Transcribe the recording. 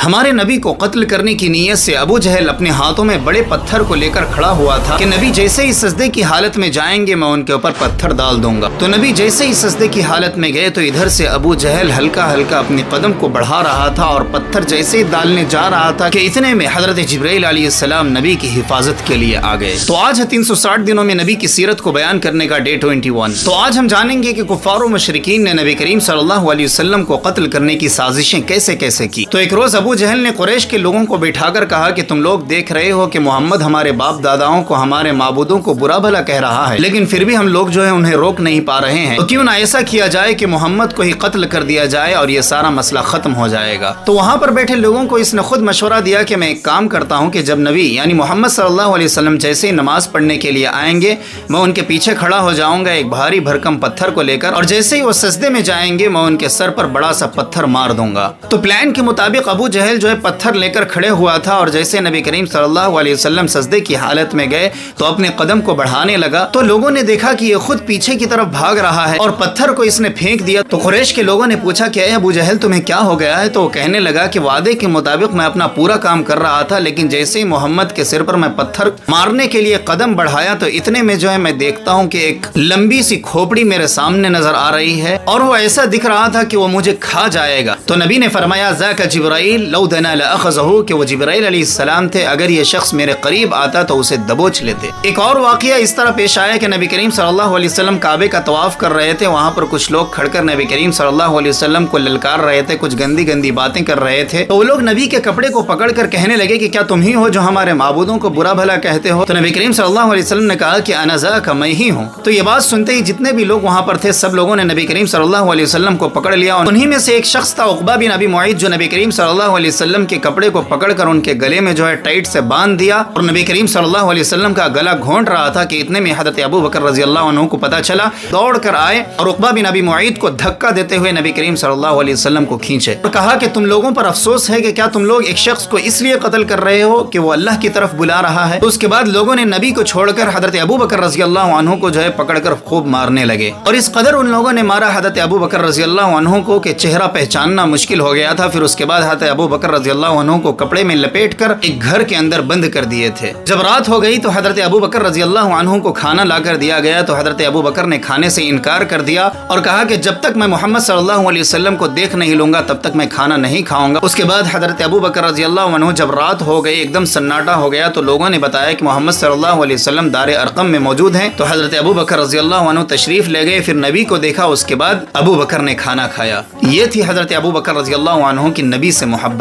ہمارے نبی کو قتل کرنے کی نیت سے ابو جہل اپنے ہاتھوں میں بڑے پتھر کو لے کر کھڑا ہوا تھا کہ نبی جیسے ہی سجدے کی حالت میں جائیں گے میں ان کے اوپر پتھر ڈال دوں گا۔ تو نبی جیسے ہی سجدے کی حالت میں گئے تو ادھر سے ابو جہل ہلکا ہلکا اپنے قدم کو بڑھا رہا تھا اور پتھر جیسے ہی ڈالنے جا رہا تھا کہ اتنے میں حضرت جبرائیل علیہ السلام نبی کی حفاظت کے لیے آ گئے۔ تو آج ہے 360 دنوں میں نبی کی سیرت کو بیان کرنے کا ڈے 21۔ تو آج ہم جانیں گے کہ کفار و مشرکین نے نبی کریم صلی اللہ علیہ وسلم کو قتل کرنے کی سازشیں کیسے کیسے کی۔ تو ایک روز ابو جہل نے قریش کے لوگوں کو بٹھا کر کہا کہ تم لوگ دیکھ رہے ہو کہ محمد ہمارے باپ داداؤں کو ہمارے معبودوں کو برا بھلا کہہ رہا ہے، لیکن پھر بھی ہم لوگ جو ہے انہیں روک نہیں پا رہے ہیں، تو کیوں نہ ایسا کیا جائے کہ محمد کو ہی قتل کر دیا جائے اور یہ سارا مسئلہ ختم ہو جائے گا۔ تو وہاں پر بیٹھے لوگوں کو اس نے خود مشورہ دیا کہ میں ایک کام کرتا ہوں کہ جب نبی یعنی محمد صلی اللہ علیہ وسلم جیسے ہی نماز پڑھنے کے لیے آئیں گے میں ان کے پیچھے کھڑا ہو جاؤں گا ایک بھاری بھرکم پتھر کو لے کر، اور جیسے ہی وہ سجدے میں جائیں گے میں ان کے سر پر بڑا سا پتھر مار دوں گا۔ تو پلان کے مطابق ابو جہل جو ہے پتھر لے کر کھڑے ہوا تھا، اور جیسے نبی کریم صلی اللہ علیہ وسلم سجدے کی حالت میں گئے تو اپنے قدم کو بڑھانے لگا، تو لوگوں نے دیکھا کہ یہ خود پیچھے کی طرف بھاگ رہا ہے اور پتھر کو اس نے پھینک دیا۔ تو قریش کے لوگوں نے پوچھا کہ اے ابو جہل تمہیں کیا ہو گیا ہے؟ تو وہ کہنے لگا کہ وعدے کے مطابق میں اپنا پورا کام کر رہا تھا، لیکن جیسے ہی محمد کے سر پر میں پتھر مارنے کے لیے قدم بڑھایا تو اتنے میں جو ہے میں دیکھتا ہوں کہ ایک لمبی سی کھوپڑی میرے سامنے نظر آ رہی ہے اور وہ ایسا دکھ رہا تھا کہ وہ مجھے کھا جائے گا۔ تو نبی نے فرمایا ذاک جبرائیل لو دنا لاخذہ، کہ وہ جبرائیل علیہ السلام تھے، اگر یہ شخص میرے قریب آتا تو اسے دبوچ لیتے۔ ایک اور واقعہ اس طرح پیش آیا کہ نبی کریم صلی اللہ علیہ وسلم کعبے کا طواف کر رہے تھے، وہاں پر کچھ لوگ کھڑ کر نبی کریم صلی اللہ علیہ وسلم کو للکار رہے تھے، کچھ گندی گندی باتیں کر رہے تھے۔ تو وہ لوگ نبی کے کپڑے کو پکڑ کر کہنے لگے کہ کیا تم ہی ہو جو ہمارے معبودوں کو برا بھلا کہتے ہو؟ تو نبی کریم صلی اللہ علیہ وسلم نے کہا کہ انا ذاک، میں ہی ہوں۔ تو یہ بات سنتے ہی جتنے بھی لوگ وہاں پر تھے سب لوگوں نے نبی کریم صلی اللہ علیہ وسلم کو پکڑ لیا۔ انہی میں سے ایک شخص تھا عقبہ بن ابی معیط، جو نبی کریم صلی اللہ علیہ وسلم کے کپڑے کو پکڑ کر ان کے گلے میں جو ہے ٹائٹ سے باندھ دیا، اور نبی کریم صلی اللہ علیہ وسلم کا گلا گھونٹ رہا تھا کہ اتنے میں حضرت ابو بکر رضی اللہ عنہ کو پتہ چلا، دوڑ کر آئے اور عقبہ بن ابی معیط کو دھکا دیتے ہوئے نبی کریم صلی اللہ علیہ وسلم کو کھینچے اور کہا کہ تم لوگوں پر افسوس ہے کہ کیا تم لوگ ایک شخص کو اس لیے قتل کر رہے ہو کہ وہ اللہ کی طرف بلا رہا ہے؟ تو اس کے بعد لوگوں نے نبی کو چھوڑ کر حضرت ابو بکر رضی اللہ عنہ کو جو ہے پکڑ کر خوب مارنے لگے، اور اس قدر ان لوگوں نے مارا حضرت ابو بکر رضی اللہ عنہ کو کہ چہرہ پہچاننا مشکل ہو گیا تھا۔ پھر اس کے بعد حضرت ابو بکر رضی اللہ عنہ کو کپڑے میں لپیٹ کر ایک گھر کے اندر بند کر دیے تھے۔ جب رات ہو گئی تو حضرت ابو بکر رضی اللہ عنہ کو کھانا لا کر دیا گیا، تو حضرت ابو بکر نے کھانے سے انکار کر دیا اور کہا کہ جب تک میں محمد صلی اللہ علیہ وسلم کو دیکھ نہیں لوں گا تب تک میں کھانا نہیں کھاؤں گا۔ اس کے بعد حضرت ابو بکر رضی اللہ عنہ جب رات ہو گئی ایک دم سناٹا ہو گیا تو لوگوں نے بتایا کہ محمد صلی اللہ علیہ وسلم دار ارقم میں موجود ہیں، تو حضرت ابو بکر رضی اللہ عنہ تشریف لے گئے، پھر نبی کو دیکھا، اس کے بعد ابو بکر نے کھانا کھایا۔ یہ تھی حضرت ابو بکر رضی اللہ عنہ کی نبی سے محبت۔